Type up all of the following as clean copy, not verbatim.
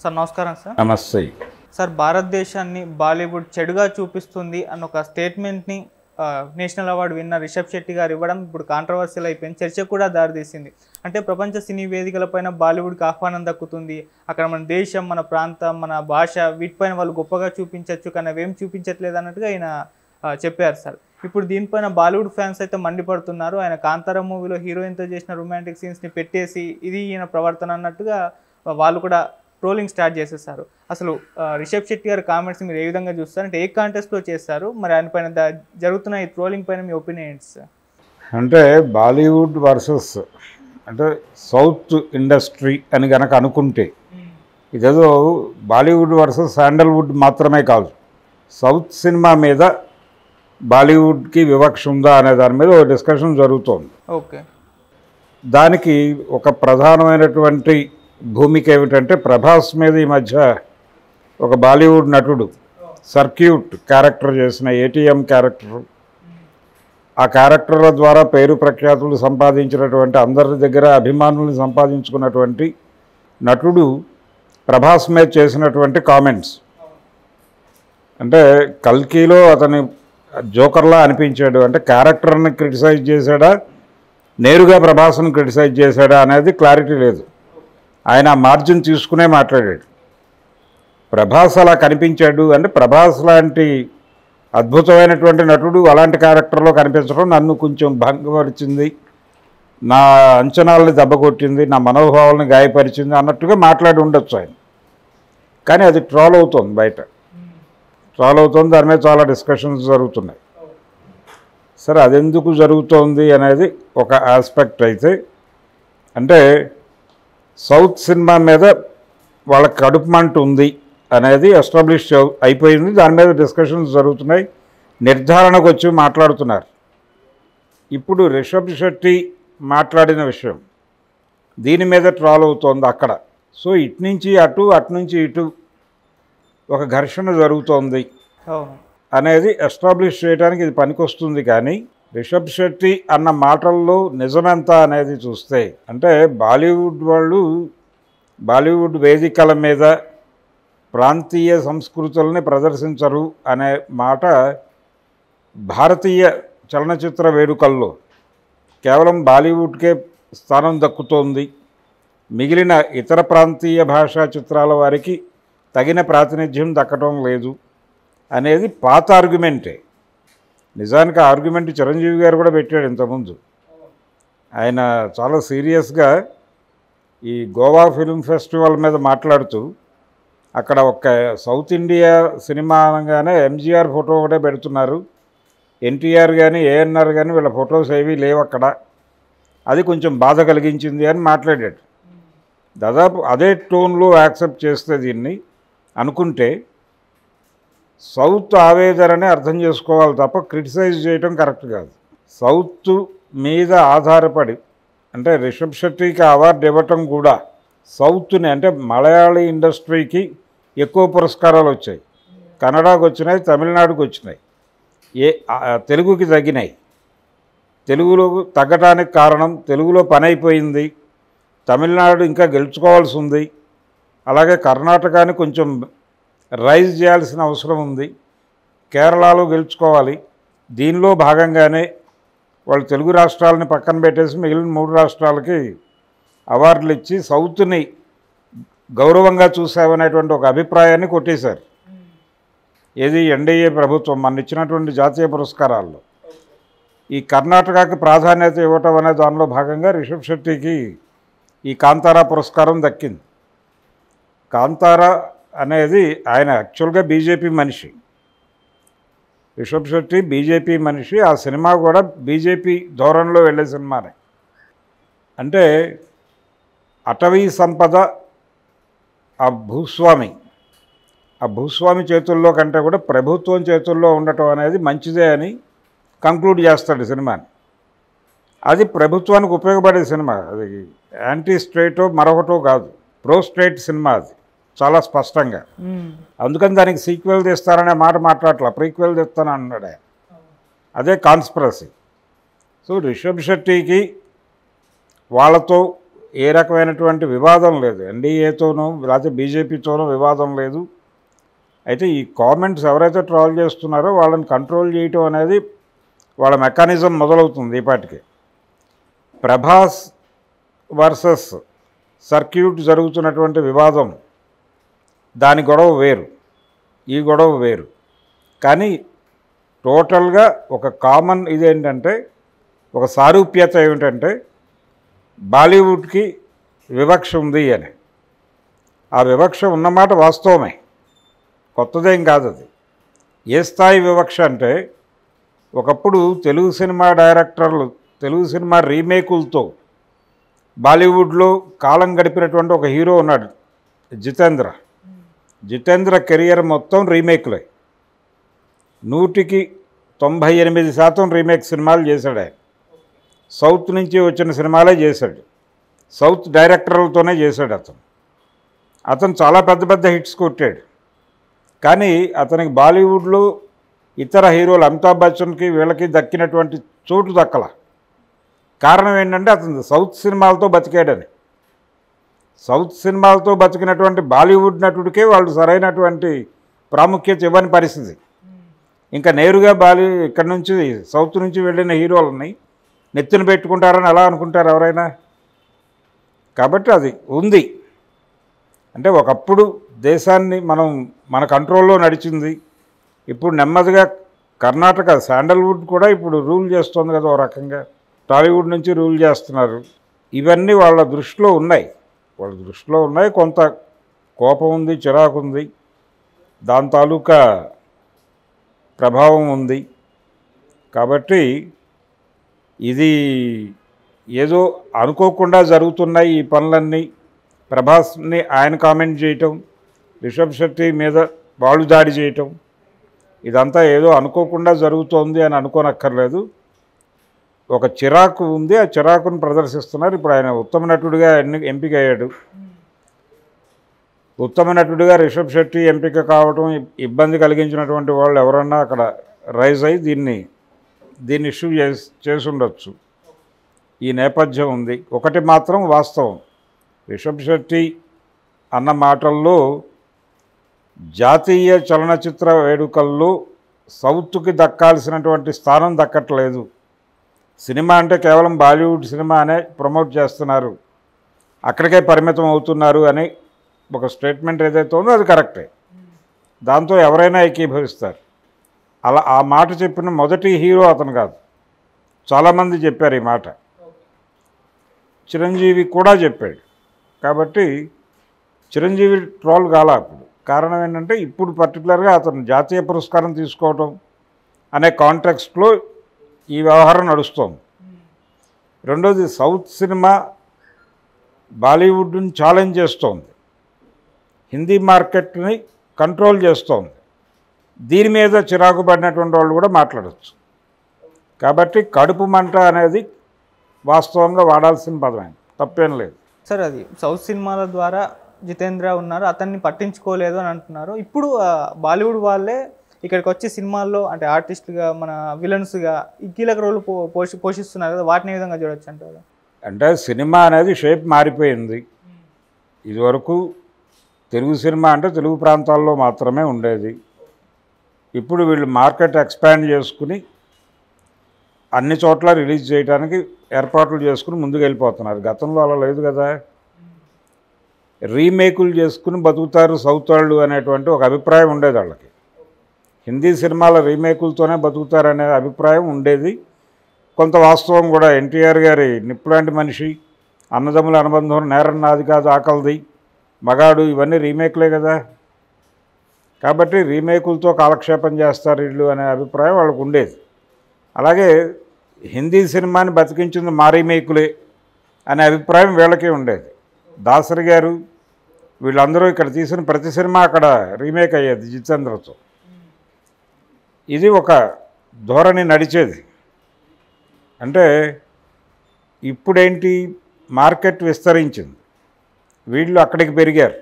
Sir నమస్కారం sir. నమస్తే sir, భారతదేశాన్ని బాలీవుడ్ చెడుగా చూపిస్తుంది అన్న ఒక స్టేట్మెంట్ని నేషనల్ అవార్డు విన్న రిషబ్ శెట్టి గారు ఇవ్వడం ఇప్పుడు కాంట్రవర్షియల్ అయిపోయింది, చర్చ కూడా దారితీసింది. అంటే ప్రపంచ సినీ వేదికలపైన బాలీవుడ్కి ఆహ్వానం దక్కుతుంది, అక్కడ మన దేశం, మన ప్రాంతం, మన భాష వీటిపైన వాళ్ళు గొప్పగా చూపించవచ్చు కానీ అవేం చూపించట్లేదు అన్నట్టుగా ఆయన చెప్పారు సార్. ఇప్పుడు దీనిపైన బాలీవుడ్ ఫ్యాన్స్ అయితే మండిపడుతున్నారు. ఆయన కాంతారా మూవీలో హీరోయిన్తో చేసిన రొమాంటిక్ సీన్స్ని పెట్టేసి ఇది ఈయన ప్రవర్తన అన్నట్టుగా వాళ్ళు కూడా ట్రోలింగ్ స్టార్ట్ చేసేసారు. అసలు రిషబ్ శెట్టి గారి కామెంట్స్ మీరు ఏ విధంగా చూస్తారు? అంటే ఏ కాంటెస్ట్లో చేస్తారు, మరి ఆయన పైన జరుగుతున్న ఈ ట్రోలింగ్ పైన మీ ఒపీనియన్ ఏంటి సార్? అంటే బాలీవుడ్ వర్సెస్ అంటే సౌత్ ఇండస్ట్రీ అని కనుక అనుకుంటే ఇదేదో బాలీవుడ్ వర్సెస్ శాండల్వుడ్ మాత్రమే కాదు, సౌత్ సినిమా మీద బాలీవుడ్కి వివక్ష ఉందా అనే దాని మీద ఒక డిస్కషన్ జరుగుతోంది. ఓకే, దానికి ఒక ప్రధానమైనటువంటి భూమిక ఏమిటంటే ప్రభాస్ మీద ఈ మధ్య ఒక బాలీవుడ్ నటుడు సర్క్యూట్ క్యారెక్టర్ చేసిన ఏటీఎం క్యారెక్టర్, ఆ క్యారెక్టర్ల ద్వారా పేరు ప్రఖ్యాతులు సంపాదించినటువంటి అందరి దగ్గర అభిమానులను సంపాదించుకున్నటువంటి నటుడు ప్రభాస్ మీద చేసినటువంటి కామెంట్స్ అంటే కల్కీలో అతని జోకర్లా అనిపించాడు. అంటే క్యారెక్టర్ని క్రిటిసైజ్ చేశాడా, నేరుగా ప్రభాస్ను క్రిటిసైజ్ చేశాడా అనేది క్లారిటీ లేదు. ఆయన మార్జిన్ తీసుకునే మాట్లాడాడు. ప్రభాస్ అలా కనిపించాడు అంటే ప్రభాస్ లాంటి అద్భుతమైనటువంటి నటుడు అలాంటి క్యారెక్టర్లో కనిపించడం నన్ను కొంచెం భంగపరిచింది, నా అంచనాలని దెబ్బకొట్టింది, నా మనోభావాలను గాయపరిచింది అన్నట్టుగా మాట్లాడి ఉండొచ్చు ఆయన. కానీ అది ట్రోల్ అవుతుంది, బయట ట్రోల్ అవుతుంది, దాని మీద చాలా డిస్కషన్స్ జరుగుతున్నాయి. సరే, అదెందుకు జరుగుతోంది అనేది ఒక ఆస్పెక్ట్ అయితే, అంటే సౌత్ సినిమా మీద వాళ్ళకి కడుపు మంట ఉంది అనేది ఎస్టాబ్లిష్ అయిపోయింది. దాని మీద డిస్కషన్స్ జరుగుతున్నాయి, నిర్ధారణకు వచ్చి మాట్లాడుతున్నారు. ఇప్పుడు రిషబ్ శెట్టి మాట్లాడిన విషయం దీని మీద ట్రాల్ అవుతోంది అక్కడ. సో ఇటు నుంచి అటు, అటు నుంచి ఇటు ఒక ఘర్షణ జరుగుతోంది అనేది ఎస్టాబ్లిష్ చేయడానికి ఇది పనికొస్తుంది. కానీ రిషబ్ శెట్టి అన్న మాటల్లో నిజమెంత అనేది చూస్తే, అంటే బాలీవుడ్ వాళ్ళు బాలీవుడ్ వేదికల మీద ప్రాంతీయ సంస్కృతుల్ని ప్రదర్శించరు అనే మాట భారతీయ చలనచిత్ర వేడుకల్లో కేవలం బాలీవుడ్కే స్థానం దక్కుతోంది, మిగిలిన ఇతర ప్రాంతీయ భాషా చిత్రాల వారికి తగిన ప్రాతినిధ్యం దక్కడం లేదు అనేది పాత ఆర్గ్యుమెంటే. నిజానికి ఆ ఆర్గ్యుమెంట్ చిరంజీవి గారు కూడా పెట్టాడు ఇంతకుముందు. ఆయన చాలా సీరియస్గా ఈ గోవా ఫిల్మ్ ఫెస్టివల్ మీద మాట్లాడుతూ అక్కడ ఒక సౌత్ ఇండియా సినిమా అనగానే ఎంజీఆర్ ఫోటో ఒకటే పెడుతున్నారు, ఎన్టీఆర్ కానీ ఏఎన్ఆర్ కానీ వీళ్ళ ఫొటోస్ ఏవీ లేవు అక్కడ, అది కొంచెం బాధ కలిగించింది అని మాట్లాడాడు. దాదాపు అదే టోన్లో యాక్సెప్ట్ చేస్తే దీన్ని అనుకుంటే సౌత్ ఆవేదననే అర్థం చేసుకోవాలి తప్ప క్రిటిసైజ్ చేయడం కరెక్ట్ కాదు. సౌత్ మీద ఆధారపడి అంటే రిషబ్ శెట్టికి అవార్డు ఇవ్వటం కూడా సౌత్ని అంటే మలయాళీ ఇండస్ట్రీకి ఎక్కువ పురస్కారాలు వచ్చాయి, కన్నడకు వచ్చినాయి, తమిళనాడుకు వచ్చినాయి, తెలుగుకి తగ్గినాయి. తెలుగులో తగ్గటానికి కారణం తెలుగులో పని అయిపోయింది, తమిళనాడు ఇంకా గెలుచుకోవాల్సి ఉంది, అలాగే కర్ణాటకని కొంచెం రైజ్ చేయాల్సిన అవసరం ఉంది, కేరళలో గెలుచుకోవాలి. దీనిలో భాగంగానే వాళ్ళు తెలుగు రాష్ట్రాలని పక్కన పెట్టేసి మిగిలిన 3 రాష్ట్రాలకి అవార్డులు ఇచ్చి సౌత్ని గౌరవంగా చూసామనేటువంటి ఒక అభిప్రాయాన్ని కొట్టేశారు. ఏది ఎన్డీఏ ప్రభుత్వం మన ఇచ్చినటువంటి జాతీయ పురస్కారాల్లో ఈ కర్ణాటకకి ప్రాధాన్యత ఇవ్వటం అనే దానిలో భాగంగా రిషబ్ శెట్టికి ఈ కాంతారా పురస్కారం దక్కింది. కాంతారా అనేది ఆయన యాక్చువల్గా బీజేపీ మనిషి, రిషబ్ శెట్టి బీజేపీ మనిషి, ఆ సినిమా కూడా బీజేపీ ధోరణిలో వెళ్ళే సినిమానే. అంటే అటవీ సంపద ఆ భూస్వామి చేతుల్లో కంటే కూడా ప్రభుత్వం చేతుల్లో ఉండటం అనేది మంచిదే అని కంక్లూడ్ చేస్తాడు సినిమాని. అది ప్రభుత్వానికి ఉపయోగపడే సినిమా, అది యాంటీ స్టేటో మరొకటో కాదు, ప్రో స్టేట్ సినిమా అది చాలా స్పష్టంగా. అందుకని దానికి సీక్వెల్ తీస్తారనే మాట మాట్లాడట్లా, ప్రీక్వెల్ తీస్తాను అన్నాడు ఆయన. అదే కాన్స్పిరసీ. సో రిషబ్ శెట్టికి వాళ్ళతో ఏ రకమైనటువంటి వివాదం లేదు, ఎన్డీఏతోనూ లేకపోతే బీజేపీతోనూ వివాదం లేదు. అయితే ఈ కామెంట్స్ ఎవరైతే ట్రోల్ చేస్తున్నారో వాళ్ళని కంట్రోల్ చేయటం అనేది వాళ్ళ మెకానిజం మొదలవుతుంది. ఈపాటికి ప్రభాస్ వర్సెస్ సర్క్యూట్ జరుగుతున్నటువంటి వివాదం, దాని గొడవ వేరు, ఈ గొడవ వేరు. కానీ టోటల్గా ఒక కామన్ ఇదేంటంటే, ఒక సారూప్యత ఏమిటంటే బాలీవుడ్కి వివక్ష ఉంది అని. ఆ వివక్ష ఉన్నమాట వాస్తవమే, కొత్తదేం కాదు అది. ఏ స్థాయి వివక్ష అంటే, ఒకప్పుడు తెలుగు సినిమా డైరెక్టర్లు తెలుగు సినిమా రీమేకులతో బాలీవుడ్లో కాలం గడిపినటువంటి ఒక హీరో ఉన్నాడు, జితేంద్ర కెరియర్ మొత్తం రీమేక్లే. 100% రీమేక్ సినిమాలు చేశాడు ఆయన. సౌత్ నుంచి వచ్చిన సినిమాలే చేశాడు, సౌత్ డైరెక్టర్లతోనే చేశాడు అతను చాలా పెద్ద పెద్ద హిట్స్ కొట్టాడు. కానీ అతనికి బాలీవుడ్లో ఇతర హీరోలు అమితాబ్ బచ్చన్కి వీళ్ళకి దక్కినటువంటి చోటు దక్కల. కారణం ఏంటంటే అతను సౌత్ సినిమాలతో బతికాడని. సౌత్ సినిమాలతో బతికినటువంటి బాలీవుడ్ నటుడికే వాళ్ళు సరైనటువంటి ప్రాముఖ్యత ఇవ్వని పరిస్థితి. ఇంకా నేరుగా ఇక్కడ నుంచి సౌత్ నుంచి వెళ్ళిన హీరోలని నెత్తిన పెట్టుకుంటారని ఎలా అనుకుంటారు ఎవరైనా? కాబట్టి అది ఉంది. అంటే ఒకప్పుడు దేశాన్ని మన కంట్రోల్లో నడిచింది. ఇప్పుడు నెమ్మదిగా కర్ణాటక శాండల్వుడ్ కూడా ఇప్పుడు రూల్ చేస్తుంది కదా, ఓ రకంగా టాలీవుడ్ నుంచి రూల్ చేస్తున్నారు. ఇవన్నీ వాళ్ళ దృష్టిలో ఉన్నాయి, కొంత కోపం ఉంది, చిరాకు ఉంది, దాని తాలూకా ప్రభావం ఉంది. కాబట్టి ఇది ఏదో అనుకోకుండా జరుగుతున్నాయి ఈ పనులన్నీ. ప్రభాస్ని ఆయన కామెంట్ చేయటం, రిషబ్ శెట్టి మీద వాళ్ళు దాడి చేయటం, ఇదంతా ఏదో అనుకోకుండా జరుగుతోంది అని అనుకోనక్కర్లేదు. ఒక చిరాకు ఉంది, ఆ చిరాకును ప్రదర్శిస్తున్నారు. ఇప్పుడు ఆయన ఉత్తమ నటుడిగా ఎంపిక అయ్యాడు. ఉత్తమ నటుడిగా రిషబ్ శెట్టి ఎంపిక కావటం ఇబ్బంది కలిగించినటువంటి వాళ్ళు ఎవరన్నా అక్కడ రైజ్ అయ్యి దీన్ని ఇష్యూ చేసి ఉండొచ్చు. ఈ నేపథ్యం ఉంది. ఒకటి మాత్రం వాస్తవం, రిషబ్ శెట్టి అన్న మాటల్లో జాతీయ చలనచిత్ర వేడుకల్లో సౌత్కి దక్కాల్సినటువంటి స్థానం దక్కట్లేదు. సినిమా అంటే కేవలం బాలీవుడ్ సినిమా అనే ప్రమోట్ చేస్తున్నారు, అక్కడికే పరిమితం అవుతున్నారు అని ఒక స్టేట్మెంట్ ఏదైతే ఉందో అది కరెక్టే. దాంతో ఎవరైనా ఏకీభవిస్తారు. అలా ఆ మాట చెప్పిన మొదటి హీరో అతను కాదు, చాలామంది చెప్పారు ఈ మాట. చిరంజీవి కూడా చెప్పాడు. కాబట్టి చిరంజీవి ట్రోల్ కాల. అప్పుడు కారణం ఏంటంటే ఇప్పుడు పర్టికులర్గా అతను జాతీయ పురస్కారం తీసుకోవటం అనే కాంటెక్స్ట్లో ఈ వ్యవహారం నడుస్తోంది. రెండోది, సౌత్ సినిమా బాలీవుడ్ని ఛాలెంజ్ చేస్తోంది, హిందీ మార్కెట్ని కంట్రోల్ చేస్తోంది. దీని మీద చిరాకు పడినటువంటి వాళ్ళు కూడా మాట్లాడచ్చు. కాబట్టి కడుపు మంట అనేది వాస్తవంగా వాడాల్సిన పదమే, తప్పేం లేదు. సార్, అది సౌత్ సినిమాల ద్వారా జితేంద్ర ఉన్నారు, అతన్ని పట్టించుకోలేదు అని అంటున్నారు. ఇప్పుడు బాలీవుడ్ వాళ్ళే ఇక్కడికి వచ్చి సినిమాల్లో అంటే ఆర్టిస్టులుగా, మన విలన్స్గా ఈ కీలక రోల్ పోషిస్తున్నారు కదా, వాటిని ఏ విధంగా చూడొచ్చు అంటారు? అంటే సినిమా అనేది షేప్ మారిపోయింది. ఇదివరకు తెలుగు సినిమా అంటే తెలుగు ప్రాంతాల్లో మాత్రమే ఉండేది. ఇప్పుడు వీళ్ళు మార్కెట్ ఎక్స్పాండ్ చేసుకుని అన్ని చోట్ల రిలీజ్ చేయడానికి ఏర్పాట్లు చేసుకుని ముందుకు వెళ్ళిపోతున్నారు. గతంలో అలా లేదు కదా. రీమేకులు చేసుకుని బతుకుతారు సౌత్ వాళ్ళు అనేటువంటి ఒక అభిప్రాయం ఉండేది వాళ్ళకి. హిందీ సినిమాల రీమేకులతోనే బతుకుతారనే అభిప్రాయం ఉండేది. కొంత వాస్తవం కూడా. ఎన్టీఆర్ గారి నిప్పులాంటి మనిషి, అన్నదమ్ముల అనుబంధం, నేరం నాది కాదు ఆకలిది, మగాడు, ఇవన్నీ రీమేక్లే కదా. కాబట్టి రీమేకులతో కాలక్షేపం చేస్తారు వీళ్ళు అనే అభిప్రాయం వాళ్ళకు ఉండేది. అలాగే హిందీ సినిమాని బతికించింది మా రీమేకులే అనే అభిప్రాయం వీళ్ళకే ఉండేది. దాసరి గారు వీళ్ళందరూ ఇక్కడ తీసిన ప్రతి సినిమా అక్కడ రీమేక్ అయ్యేది జితేంద్రతో. ఇది ఒక ధోరణి నడిచేది. అంటే ఇప్పుడేంటి, మార్కెట్ విస్తరించింది, వీళ్ళు అక్కడికి పెరిగారు.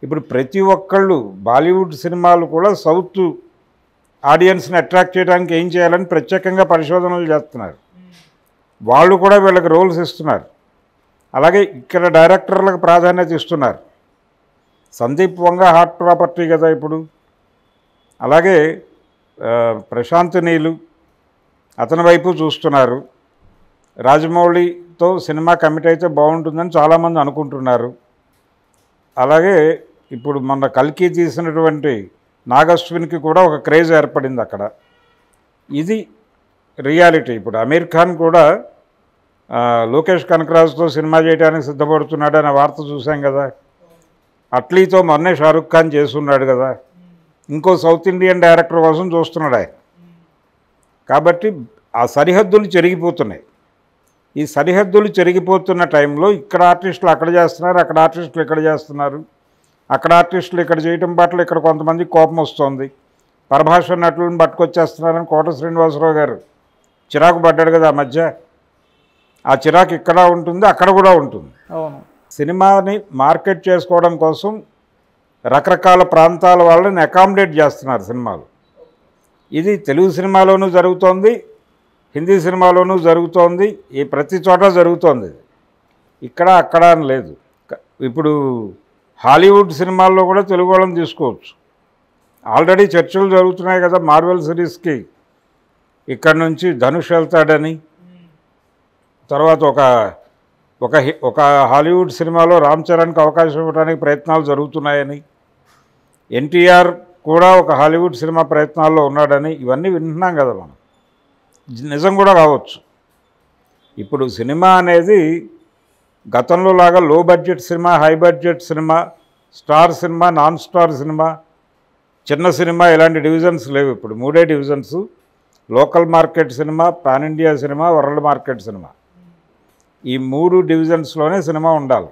ఇప్పుడు ప్రతి ఒక్కళ్ళు బాలీవుడ్ సినిమాలు కూడా సౌత్ ఆడియన్స్ని అట్రాక్ట్ చేయడానికి ఏం చేయాలని ప్రత్యేకంగా పరిశోధనలు చేస్తున్నారు. వాళ్ళు కూడా వీళ్ళకి రోల్స్ ఇస్తున్నారు. అలాగే ఇక్కడ డైరెక్టర్లకు ప్రాధాన్యత ఇస్తున్నారు. సందీప్ వంగ హాట్ ప్రాపర్టీ కదా ఇప్పుడు. అలాగే ప్రశాంత్ నీలు అతని వైపు చూస్తున్నారు. రాజమౌళితో సినిమా కమిట్ అయితే బాగుంటుందని చాలామంది అనుకుంటున్నారు. అలాగే ఇప్పుడు మన కల్కి తీసినటువంటి నాగశ్విన్కి కూడా ఒక క్రేజ్ ఏర్పడింది అక్కడ. ఇది రియాలిటీ. ఇప్పుడు అమీర్ ఖాన్ కూడా లోకేష్ కనకరాజుతో సినిమా చేయడానికి సిద్ధపడుతున్నాడు అనే వార్త చూసాం కదా. అట్లీతో మొన్నే షారుఖ్ ఖాన్ చేస్తున్నాడు కదా. ఇంకో సౌత్ ఇండియన్ డైరెక్టర్ కోసం చూస్తున్నాడు ఆయన. కాబట్టి ఆ సరిహద్దులు చెరిగిపోతున్నాయి. ఈ సరిహద్దులు చెరిగిపోతున్న టైంలో ఇక్కడ ఆర్టిస్టులు అక్కడ చేస్తున్నారు, అక్కడ ఆర్టిస్టులు ఇక్కడ చేస్తున్నారు, అక్కడ ఆర్టిస్టులు ఇక్కడ చేయటం పట్ల ఇక్కడ కొంతమంది కోపం వస్తుంది. పరభాష నటులను పట్టుకొచ్చేస్తున్నారని కోట శ్రీనివాసరావు గారు చిరాకు పడ్డాడు కదా ఆ మధ్య. ఆ చిరాకు ఇక్కడ ఉంటుంది, అక్కడ కూడా ఉంటుంది. అవును. సినిమాని మార్కెట్ చేసుకోవడం కోసం రకరకాల ప్రాంతాల వాళ్ళని అకామిడేట్ చేస్తున్నారు సినిమాలు. ఇది తెలుగు సినిమాలోనూ జరుగుతోంది, హిందీ సినిమాలోనూ జరుగుతోంది, ఈ ప్రతి చోట జరుగుతోంది. ఇక్కడ అక్కడ అని లేదు. ఇప్పుడు హాలీవుడ్ సినిమాల్లో కూడా తెలుగు వాళ్ళని తీసుకోవచ్చు. ఆల్రెడీ చర్చలు జరుగుతున్నాయి కదా మార్వెల్ సిరీస్కి ఇక్కడ నుంచి ధనుష్ వెళ్తాడని. తర్వాత ఒక హాలీవుడ్ సినిమాలో రామ్ చరణ్కి అవకాశం ఇవ్వడానికి ప్రయత్నాలు జరుగుతున్నాయని, ఎన్టీఆర్ కూడా ఒక హాలీవుడ్ సినిమా ప్రయత్నాల్లో ఉన్నాడని ఇవన్నీ వింటున్నాం కదా మనం. నిజం కూడా కావచ్చు. ఇప్పుడు సినిమా అనేది గతంలో లాగా లో budget cinema, high budget cinema, star cinema, non star cinema, చిన్న సినిమా ఇలాంటి డివిజన్స్ లేవు. ఇప్పుడు 3 divisions: local market cinema, pan India cinema, world market cinema. ఈ 3 డివిజన్స్లోనే సినిమా ఉండాలి.